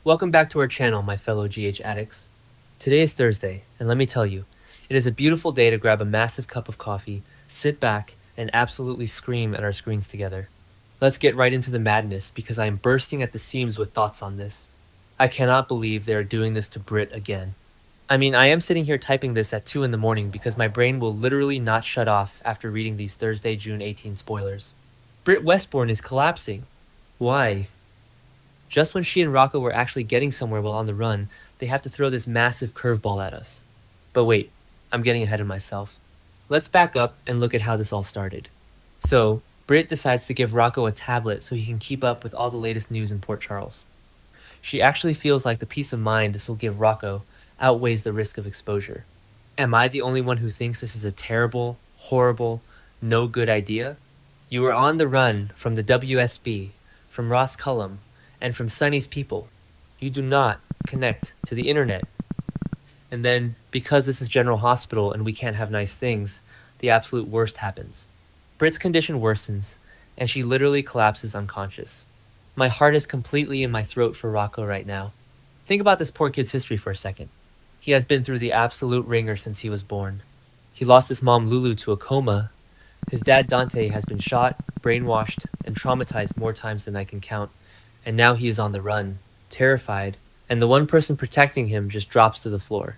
Welcome back to our channel, my fellow GH addicts. Today is Thursday, and let me tell you, it is a beautiful day to grab a massive cup of coffee, sit back, and absolutely scream at our screens together. Let's get right into the madness because I am bursting at the seams with thoughts on this. I cannot believe they are doing this to Brit again. I mean, I am sitting here typing this at 2 in the morning because my brain will literally not shut off after reading these Thursday, June 18 spoilers. Brit Westbourne is collapsing. Why? Just when she and Rocco were actually getting somewhere while on the run, they have to throw this massive curveball at us. But wait, I'm getting ahead of myself. Let's back up and look at how this all started. So, Brit decides to give Rocco a tablet so he can keep up with all the latest news in Port Charles. She actually feels like the peace of mind this will give Rocco outweighs the risk of exposure. Am I the only one who thinks this is a terrible, horrible, no good idea? You are on the run from the WSB, from Ross Cullum, and from Sonny's people. You do not connect to the internet. And then, because this is General Hospital and we can't have nice things, the absolute worst happens. Brit's condition worsens, and she literally collapses unconscious. My heart is completely in my throat for Rocco right now. Think about this poor kid's history for a second. He has been through the absolute ringer since he was born. He lost his mom Lulu to a coma. His dad Dante has been shot, brainwashed, and traumatized more times than I can count. And now he is on the run, terrified, and the one person protecting him just drops to the floor.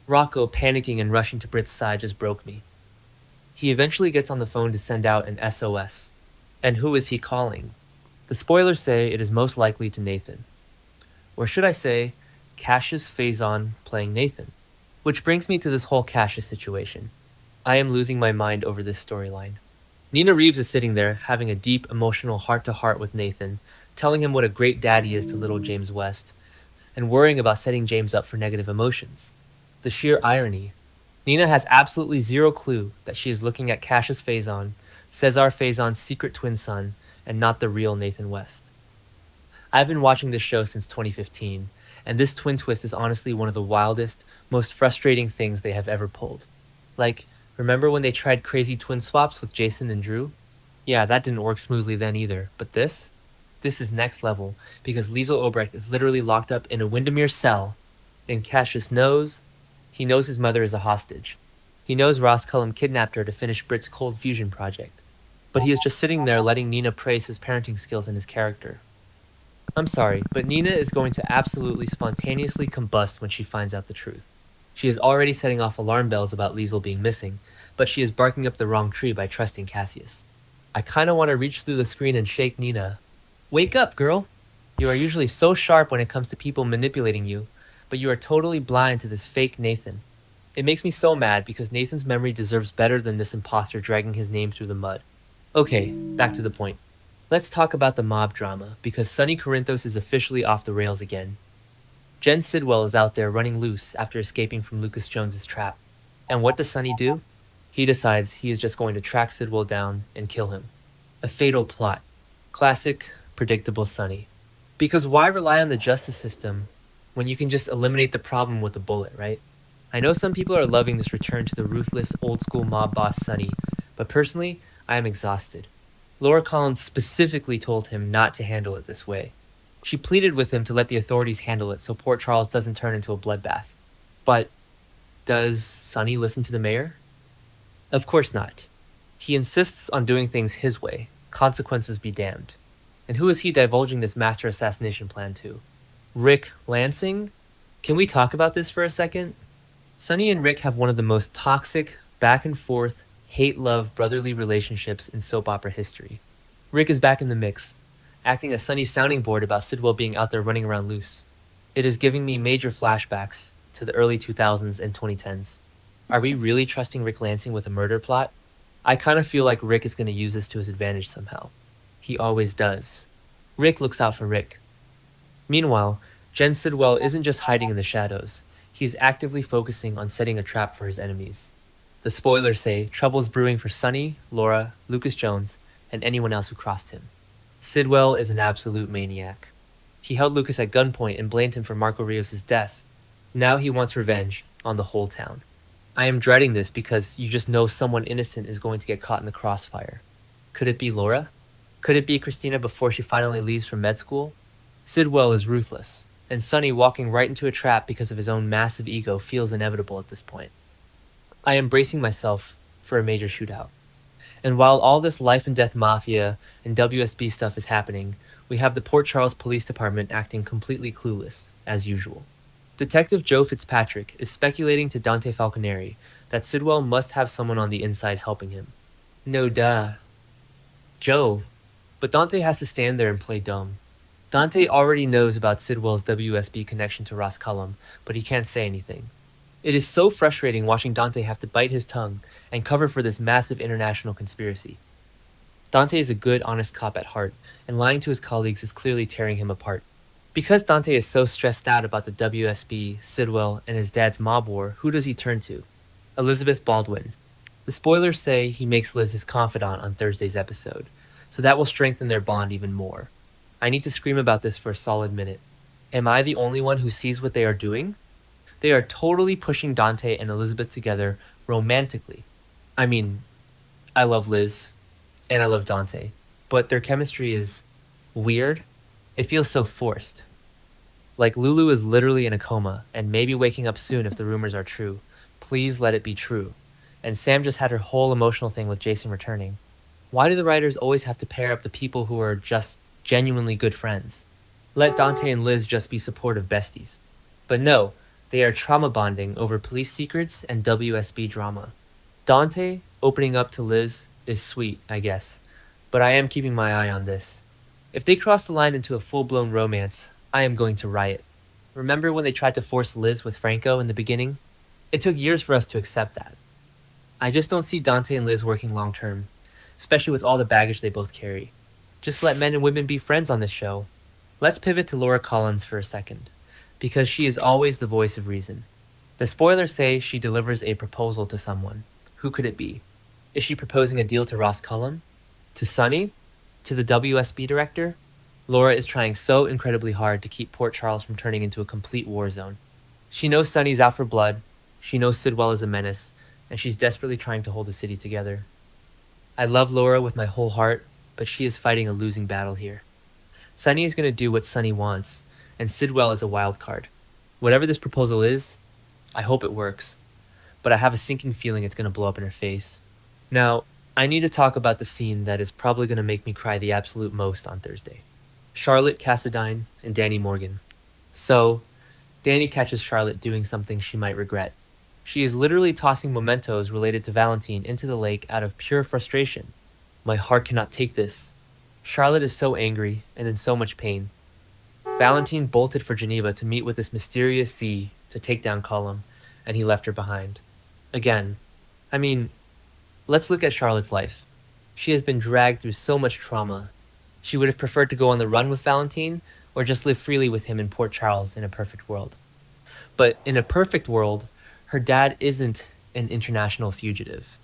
Rocco, panicking and rushing to Brit's side, just broke me. He eventually gets on the phone to send out an SOS. And who is he calling? The spoilers say it is most likely to Nathan. Or should I say, Cassius Faison playing Nathan. Which brings me to this whole Cassius situation. I am losing my mind over this storyline. Nina Reeves is sitting there, having a deep, emotional heart-to-heart with Nathan, telling him what a great dad he is to little James West, and worrying about setting James up for negative emotions. The sheer irony. Nina has absolutely zero clue that she is looking at Cassius Faison, Cesar Faison's secret twin son, and not the real Nathan West. I've been watching this show since 2015, and this twin twist is honestly one of the wildest, most frustrating things they have ever pulled. Like, remember when they tried crazy twin swaps with Jason and Drew? Yeah, that didn't work smoothly then either, but this? This is next level, because Liesel Obrecht is literally locked up in a Windermere cell, and Cassius knows, he knows his mother is a hostage. He knows Ross Cullum kidnapped her to finish Brit's cold fusion project. But he is just sitting there letting Nina praise his parenting skills and his character. I'm sorry, but Nina is going to absolutely spontaneously combust when she finds out the truth. She is already setting off alarm bells about Liesel being missing, but she is barking up the wrong tree by trusting Cassius. I kinda want to reach through the screen and shake Nina. Wake up, girl! You are usually so sharp when it comes to people manipulating you, but you are totally blind to this fake Nathan. It makes me so mad because Nathan's memory deserves better than this imposter dragging his name through the mud. Okay, back to the point. Let's talk about the mob drama, because Sonny Corinthos is officially off the rails again. Jen Sidwell is out there running loose after escaping from Lucas Jones's trap. And what does Sonny do? He decides he is just going to track Sidwell down and kill him. A fatal plot. Classic, predictable Sonny. Because why rely on the justice system when you can just eliminate the problem with a bullet, right? I know some people are loving this return to the ruthless, old-school mob boss Sonny, but personally, I am exhausted. Laura Collins specifically told him not to handle it this way. She pleaded with him to let the authorities handle it so Port Charles doesn't turn into a bloodbath. But does Sonny listen to the mayor? Of course not. He insists on doing things his way, consequences be damned. And who is he divulging this master assassination plan to? Rick Lansing? Can we talk about this for a second? Sonny and Rick have one of the most toxic, back and forth, hate-love brotherly relationships in soap opera history. Rick is back in the mix, acting as Sonny's sounding board about Sidwell being out there running around loose. It is giving me major flashbacks to the early 2000s and 2010s. Are we really trusting Rick Lansing with a murder plot? I kind of feel like Rick is going to use this to his advantage somehow. He always does. Rick looks out for Rick. Meanwhile, Jen Sidwell isn't just hiding in the shadows. He is actively focusing on setting a trap for his enemies. The spoilers say trouble's brewing for Sonny, Laura, Lucas Jones, and anyone else who crossed him. Sidwell is an absolute maniac. He held Lucas at gunpoint and blamed him for Marco Rios' death. Now he wants revenge on the whole town. I am dreading this because you just know someone innocent is going to get caught in the crossfire. Could it be Laura? Could it be Christina before she finally leaves for med school? Sidwell is ruthless. and Sonny walking right into a trap because of his own massive ego feels inevitable at this point. I am bracing myself for a major shootout. And while all this life and death mafia and WSB stuff is happening, we have the Port Charles Police Department acting completely clueless, as usual. Detective Joe Fitzpatrick is speculating to Dante Falconeri that Sidwell must have someone on the inside helping him. No duh. Joe. But Dante has to stand there and play dumb. Dante already knows about Sidwell's WSB connection to Ross Cullum, but he can't say anything. It is so frustrating watching Dante have to bite his tongue and cover for this massive international conspiracy. Dante is a good, honest cop at heart, and lying to his colleagues is clearly tearing him apart. Because Dante is so stressed out about the WSB, Sidwell, and his dad's mob war, who does he turn to? Elizabeth Baldwin. The spoilers say he makes Liz his confidant on Thursday's episode, so that will strengthen their bond even more. I need to scream about this for a solid minute. Am I the only one who sees what they are doing? They are totally pushing Dante and Elizabeth together romantically. I mean, I love Liz, and I love Dante, but their chemistry is weird. It feels so forced. Like Lulu is literally in a coma, and maybe waking up soon if the rumors are true. Please let it be true. And Sam just had her whole emotional thing with Jason returning. Why do the writers always have to pair up the people who are just genuinely good friends? Let Dante and Liz just be supportive besties. But no, they are trauma bonding over police secrets and WSB drama. Dante opening up to Liz is sweet, I guess, but I am keeping my eye on this. If they cross the line into a full-blown romance, I am going to riot. Remember when they tried to force Liz with Franco in the beginning? It took years for us to accept that. I just don't see Dante and Liz working long-term, especially with all the baggage they both carry. Just let men and women be friends on this show. Let's pivot to Laura Collins for a second, because she is always the voice of reason. The spoilers say she delivers a proposal to someone. Who could it be? Is she proposing a deal to Ross Cullum? To Sonny? To the WSB director? Laura is trying so incredibly hard to keep Port Charles from turning into a complete war zone. She knows Sonny's out for blood, she knows Sidwell is a menace, and she's desperately trying to hold the city together. I love Laura with my whole heart, but she is fighting a losing battle here. Sonny is going to do what Sonny wants, and Sidwell is a wild card. Whatever this proposal is, I hope it works, but I have a sinking feeling it's going to blow up in her face. Now, I need to talk about the scene that is probably going to make me cry the absolute most on Thursday. Charlotte Cassadine and Danny Morgan. So, Danny catches Charlotte doing something she might regret. She is literally tossing mementos related to Valentine into the lake out of pure frustration. My heart cannot take this. Charlotte is so angry and in so much pain. Valentine bolted for Geneva to meet with this mysterious Z to take down Cullum, and he left her behind. Again, I mean, let's look at Charlotte's life. She has been dragged through so much trauma. She would have preferred to go on the run with Valentine, or just live freely with him in Port Charles in a perfect world. But in a perfect world, her dad isn't an international fugitive.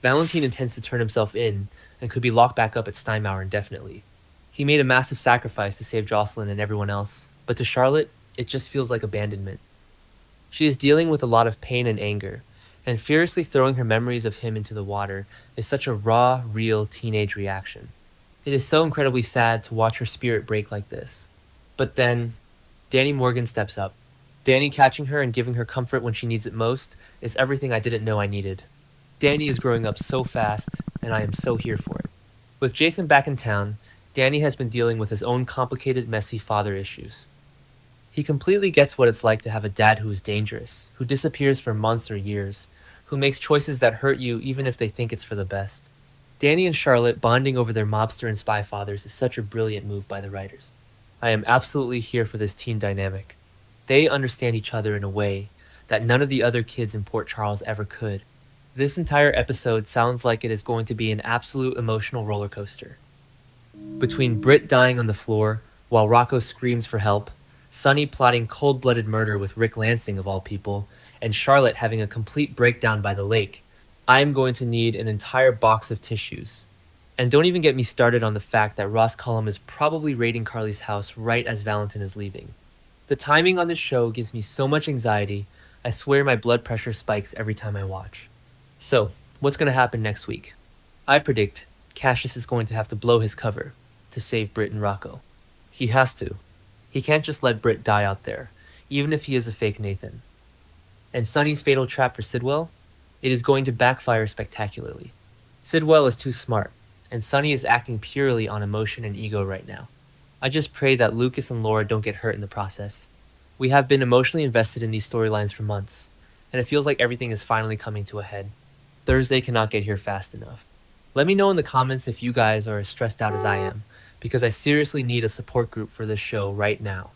Valentine intends to turn himself in and could be locked back up at Steinmauer indefinitely. He made a massive sacrifice to save Jocelyn and everyone else, but to Charlotte, it just feels like abandonment. She is dealing with a lot of pain and anger, and furiously throwing her memories of him into the water is such a raw, real teenage reaction. It is so incredibly sad to watch her spirit break like this. But then, Danny Morgan steps up. Danny catching her and giving her comfort when she needs it most is everything I didn't know I needed. Danny is growing up so fast, and I am so here for it. With Jason back in town, Danny has been dealing with his own complicated, messy father issues. He completely gets what it's like to have a dad who is dangerous, who disappears for months or years, who makes choices that hurt you even if they think it's for the best. Danny and Charlotte bonding over their mobster and spy fathers is such a brilliant move by the writers. I am absolutely here for this teen dynamic. They understand each other in a way that none of the other kids in Port Charles ever could. This entire episode sounds like it is going to be an absolute emotional roller coaster. Between Britt dying on the floor while Rocco screams for help, Sonny plotting cold-blooded murder with Rick Lansing of all people, and Charlotte having a complete breakdown by the lake, I am going to need an entire box of tissues. And don't even get me started on the fact that Ross Cullum is probably raiding Carly's house right as Valentine is leaving. The timing on this show gives me so much anxiety, I swear my blood pressure spikes every time I watch. So, what's going to happen next week? I predict Cassius is going to have to blow his cover to save Britt and Rocco. He has to. He can't just let Britt die out there, even if he is a fake Nathan. And Sunny's fatal trap for Sidwell? It is going to backfire spectacularly. Sidwell is too smart, and Sunny is acting purely on emotion and ego right now. I just pray that Lucas and Laura don't get hurt in the process. We have been emotionally invested in these storylines for months, and it feels like everything is finally coming to a head. Thursday cannot get here fast enough. Let me know in the comments if you guys are as stressed out as I am, because I seriously need a support group for this show right now.